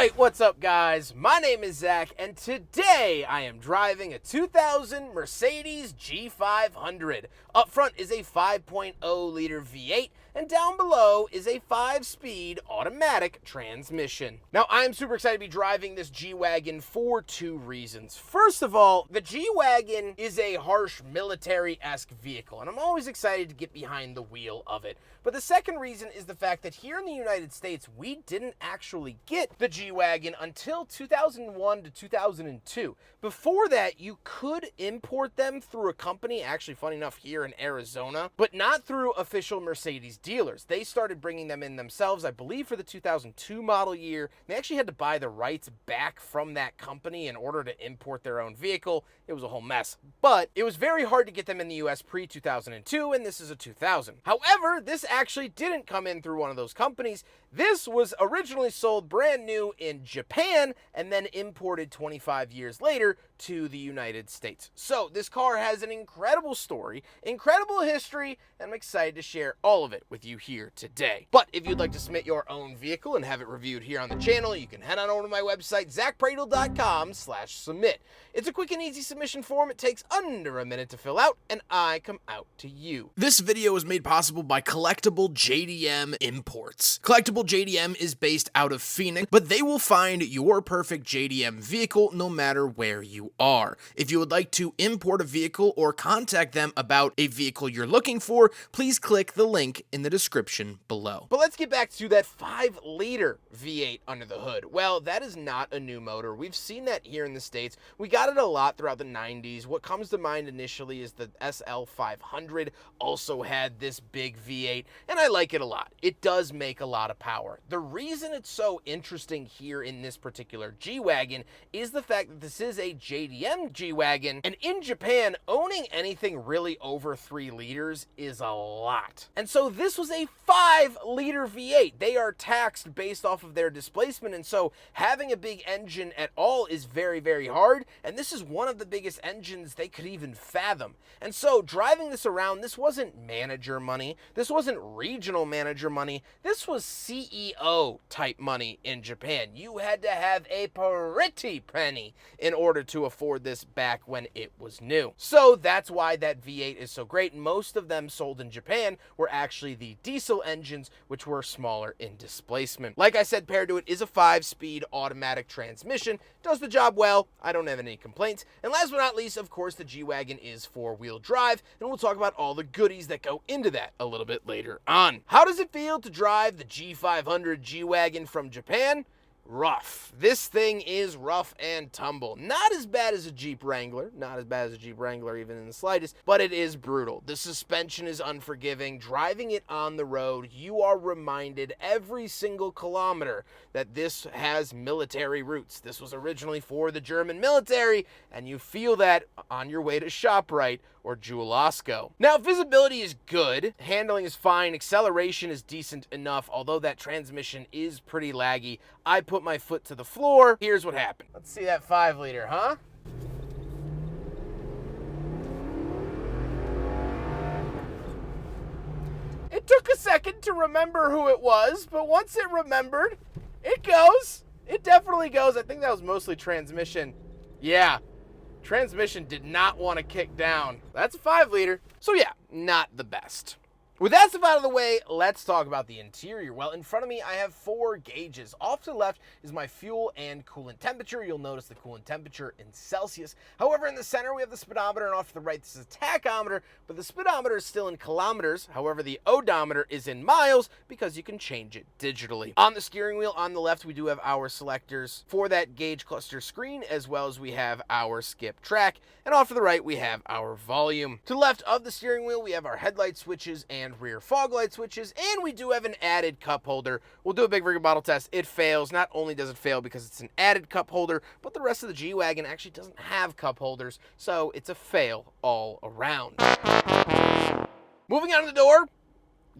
Alright, what's up guys? My name is Zach, and today I am driving a 2000 Mercedes G500. Up front is a 5.0 liter V8, and down below is a 5-speed automatic transmission. Now, I'm super excited to be driving this G-Wagon for two reasons. First of all, the G-Wagon is a harsh military-esque vehicle, and I'm always excited to get behind the wheel of it. But the second reason is the fact that here in the United States, we didn't actually get the G-Wagon until 2001 to 2002. Before that, you could import them through a company, actually funny enough here in Arizona, but not through official Mercedes dealers. They started bringing them in themselves, I believe for the 2002 model year. They actually had to buy the rights back from that company in order to import their own vehicle. It was a whole mess, but it was very hard to get them in the US pre-2002, and this is a 2000. However, this actually didn't come in through one of those companies. This was originally sold brand new in Japan and then imported 25 years later to the United States. So this car has an incredible story, incredible history, and I'm excited to share all of it with you here today. But if you'd like to submit your own vehicle and have it reviewed here on the channel, you can head on over to my website, zackpradel.com/submit. It's a quick and easy submission form. It takes under a minute to fill out, and I come out to you. This video is made possible by Collectible JDM Imports. Collectible JDM is based out of Phoenix, but they will find your perfect JDM vehicle no matter where you are. If you would like to import a vehicle or contact them about a vehicle you're looking for, please click the link in the description below. But let's get back to that 5-liter V8 under the hood. Well, that is not a new motor. We've seen that here in the States. We got it a lot throughout the 90s. What comes to mind initially is the SL500 also had this big V8, and I like it a lot. It does make a lot of power. The reason it's so interesting here in this particular G-Wagon is the fact that this is a JDM G-Wagon, and in Japan, owning anything really over 3 liters is a lot. And so this was a 5-liter V8. They are taxed based off of their displacement, and so having a big engine at all is very, very hard, and this is one of the biggest engines they could even fathom. And so driving this around, this wasn't manager money, this wasn't regional manager money, this was CEO type money in Japan. You had to have a pretty penny in order to afford this back when it was new. So that's why that V8 is so great. Most of them sold in Japan were actually the diesel engines, which were smaller in displacement. Like I said, paired to it is a 5-speed automatic transmission. Does the job well. I don't have any complaints. And last but not least, of course, the G-Wagon is 4-wheel drive, and we'll talk about all the goodies that go into that a little bit later on. How does it feel to drive the G500 G-Wagon from Japan? Rough. This thing is rough and tumble. Not as bad as a Jeep Wrangler, not as bad as a Jeep Wrangler even in the slightest, but it is brutal. The suspension is unforgiving. Driving it on the road, you are reminded every single kilometer that this has military roots. This was originally for the German military, and you feel that on your way to ShopRite or Jewel Osco. Now, visibility is good, handling is fine, acceleration is decent enough, although that transmission is pretty laggy. I put my foot to the floor. Here's what happened. Let's see that 5-liter, huh? It took a second to remember who it was, but once it remembered, it goes. It definitely goes. I think that was mostly transmission. Yeah. Transmission did not want to kick down. That's a 5-liter. So yeah, not the best. With that stuff out of the way, let's talk about the interior. Well, in front of me, I have 4 gauges. Off to the left is my fuel and coolant temperature. You'll notice the coolant temperature in Celsius. However, in the center, we have the speedometer, and off to the right, this is a tachometer, but the speedometer is still in kilometers. However, the odometer is in miles because you can change it digitally. On the steering wheel, on the left, we do have our selectors for that gauge cluster screen, as well as we have our skip track. And off to the right, we have our volume. To the left of the steering wheel, we have our headlight switches and rear fog light switches, and we do have an added cup holder. We'll do a big rig bottle test. It fails. Not only does it fail because it's an added cup holder, but the rest of the G-Wagon actually doesn't have cup holders, so it's a fail all around. Moving on to the door,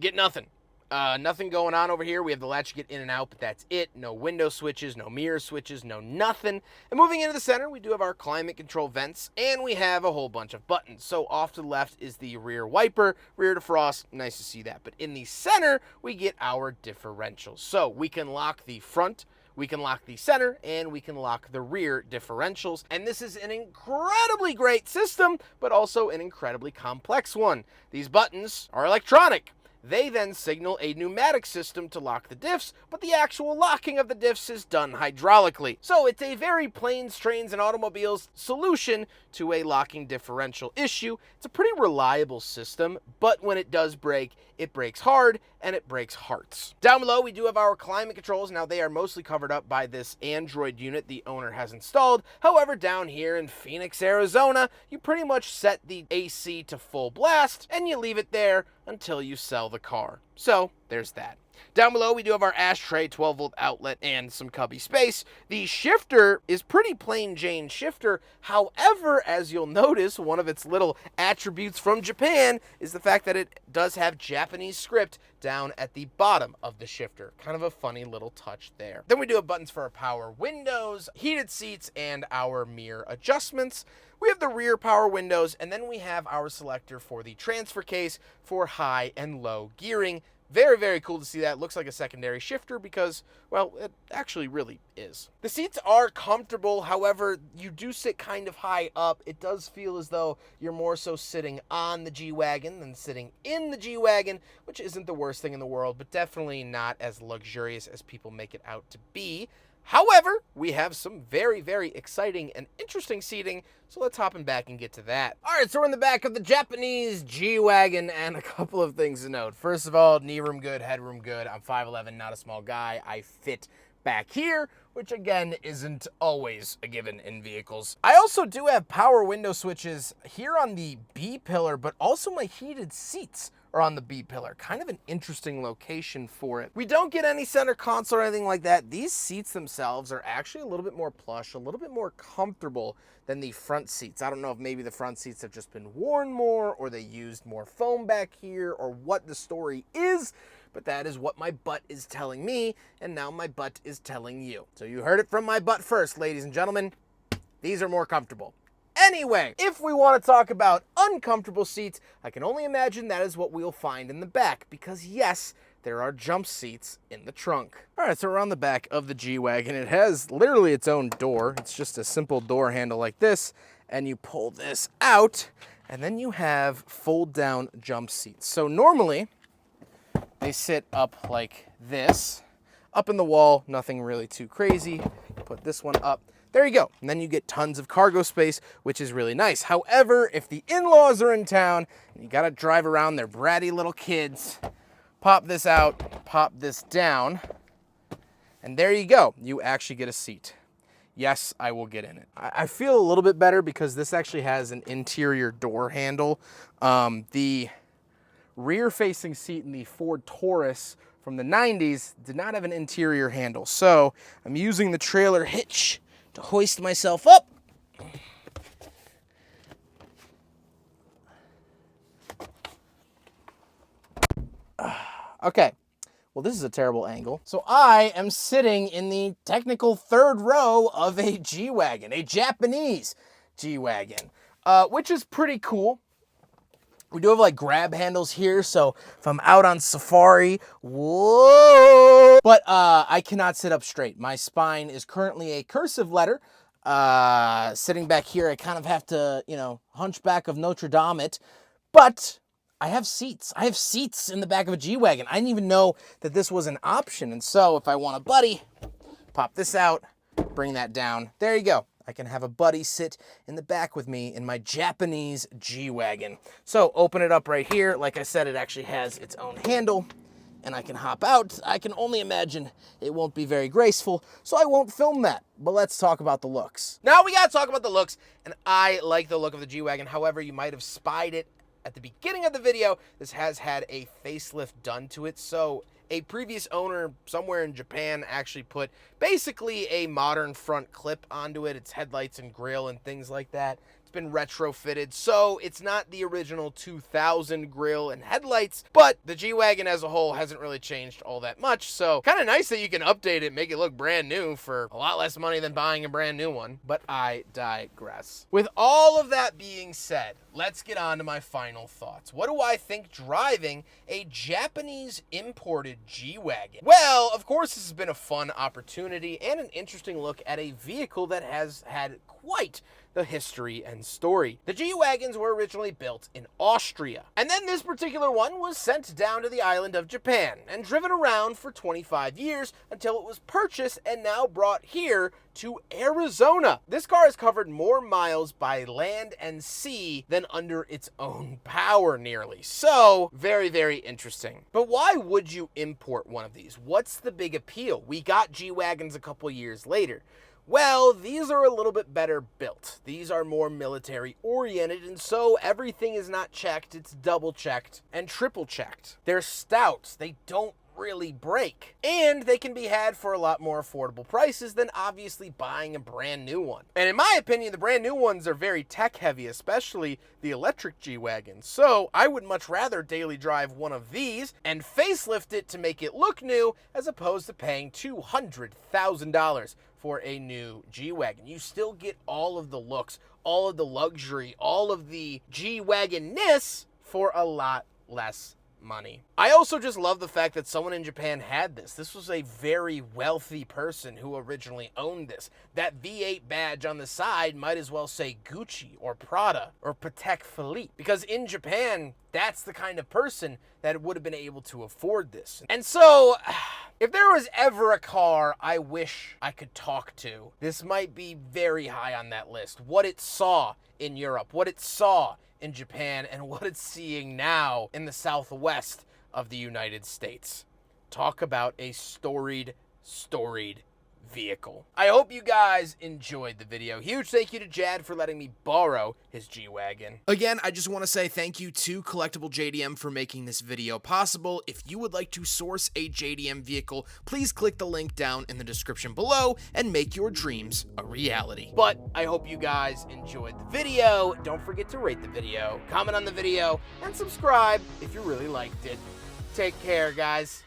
get nothing. Nothing going on over here. We have the latch to get in and out, but that's it. No window switches, no mirror switches, no nothing. And moving into the center, we do have our climate control vents, and we have a whole bunch of buttons. So off to the left is the rear wiper, rear defrost. Nice to see that. But in the center, we get our differentials. So we can lock the front, we can lock the center, and we can lock the rear differentials. And this is an incredibly great system, but also an incredibly complex one. These buttons are electronic. They then signal a pneumatic system to lock the diffs, but the actual locking of the diffs is done hydraulically. So it's a very planes, trains, and automobiles solution to a locking differential issue. It's a pretty reliable system, but when it does break, it breaks hard, and it breaks hearts. Down below, we do have our climate controls. Now, they are mostly covered up by this Android unit the owner has installed. However, down here in Phoenix, Arizona, you pretty much set the AC to full blast, and you leave it there until you sell the car. So, there's that. Down below, we do have our ashtray, 12-volt outlet, and some cubby space. The shifter is pretty plain Jane shifter. However, as you'll notice, one of its little attributes from Japan is the fact that it does have Japanese script down at the bottom of the shifter. Kind of a funny little touch there. Then we do have buttons for our power windows, heated seats, and our mirror adjustments. We have the rear power windows, and then we have our selector for the transfer case for high and low gearing. Very, very cool to see that. Looks like a secondary shifter because, well, it actually really is. The seats are comfortable. However, you do sit kind of high up. It does feel as though you're more so sitting on the G-Wagon than sitting in the G-Wagon, which isn't the worst thing in the world, but definitely not as luxurious as people make it out to be. However, we have some very, very exciting and interesting seating, so let's hop in back and get to that. All right, so we're in the back of the Japanese G-Wagon, and a couple of things to note. First of all, knee room good, headroom good. I'm 5'11", not a small guy. I fit back here, which again isn't always a given in vehicles. I also do have power window switches here on the B pillar, but also my heated seats are on the B pillar. Kind of an interesting location for it. We don't get any center console or anything like that. These seats themselves are actually a little bit more plush, a little bit more comfortable than the front seats. I don't know if maybe the front seats have just been worn more or they used more foam back here or what the story is, but that is what my butt is telling me, and now my butt is telling you. So you heard it from my butt first, ladies and gentlemen. These are more comfortable. Anyway, if we want to talk about uncomfortable seats, I can only imagine that is what we'll find in the back, because yes, there are jump seats in the trunk. All right, so we're on the back of the G-Wagon. It has literally its own door. It's just a simple door handle like this, and you pull this out, and then you have fold-down jump seats. So normally, they sit up like this, up in the wall, nothing really too crazy. Put this one up. There you go. And then you get tons of cargo space, which is really nice. However, if the in-laws are in town and you got to drive around their bratty little kids, pop this out, pop this down, and there you go. You actually get a seat. Yes, I will get in it. I feel a little bit better because this actually has an interior door handle. The rear-facing seat in the Ford Taurus from the 90s did not have an interior handle. So I'm using the trailer hitch to hoist myself up. Okay, well, this is a terrible angle. So I am sitting in the technical third row of a G-Wagon, a Japanese G-Wagon, which is pretty cool. We do have like grab handles here, so if I'm out on safari, whoa! But I cannot sit up straight. My spine is currently a cursive letter. Sitting back here, I kind of have to, hunchback of Notre Dame it. But I have seats. I have seats in the back of a G-Wagon. I didn't even know that this was an option. And so if I want a buddy, pop this out, bring that down. There you go. I can have a buddy sit in the back with me in my Japanese G-Wagon. So open it up right here. Like I said, it actually has its own handle, and I can hop out. I can only imagine it won't be very graceful, so I won't film that. But let's talk about the looks. Now we gotta talk about the looks, and I like the look of the G-Wagon. However, you might have spied it at the beginning of the video. This has had a facelift done to it, so a previous owner somewhere in Japan actually put basically a modern front clip onto it, its headlights and grille and things like that. It's been retrofitted, so it's not the original 2000 grille and headlights, but the G-Wagon as a whole hasn't really changed all that much, so kind of nice that you can update it, make it look brand new for a lot less money than buying a brand new one, but I digress. With all of that being said, let's get on to my final thoughts. What do I think driving a Japanese imported G-Wagon? Well, of course, this has been a fun opportunity and an interesting look at a vehicle that has had quite the history and story. The G-Wagons were originally built in Austria, and then this particular one was sent down to the island of Japan and driven around for 25 years until it was purchased and now brought here to Arizona. This car has covered more miles by land and sea than under its own power nearly. So, very, very interesting. But why would you import one of these? What's the big appeal? We got G-Wagons a couple years later. Well, these are a little bit better built. These are more military oriented, and so everything is not checked, it's double checked and triple checked. They're stout, they don't really break, and they can be had for a lot more affordable prices than obviously buying a brand new one. And in my opinion, the brand new ones are very tech heavy, especially the electric G-Wagons. So I would much rather daily drive one of these and facelift it to make it look new as opposed to paying $200,000 for a new G-Wagon. You still get all of the looks, all of the luxury, all of the G-Wagon-ness for a lot less money. I also just love the fact that someone in Japan had this. This was a very wealthy person who originally owned this. That V8 badge on the side might as well say Gucci or Prada or Patek Philippe, because in Japan, that's the kind of person that would have been able to afford this. And so, if there was ever a car I wish I could talk to, this might be very high on that list. What it saw in Europe, what it saw in Japan, and what it's seeing now in the southwest of the United States. Talk about a storied vehicle. I hope you guys enjoyed the video. Huge thank you to Jad for letting me borrow his G-Wagon. Again, I just want to say thank you to Collectible JDM for making this video possible. If you would like to source a JDM vehicle, please click the link down in the description below and make your dreams a reality. But I hope you guys enjoyed the video. Don't forget to rate the video, comment on the video, and subscribe if you really liked it. Take care, guys.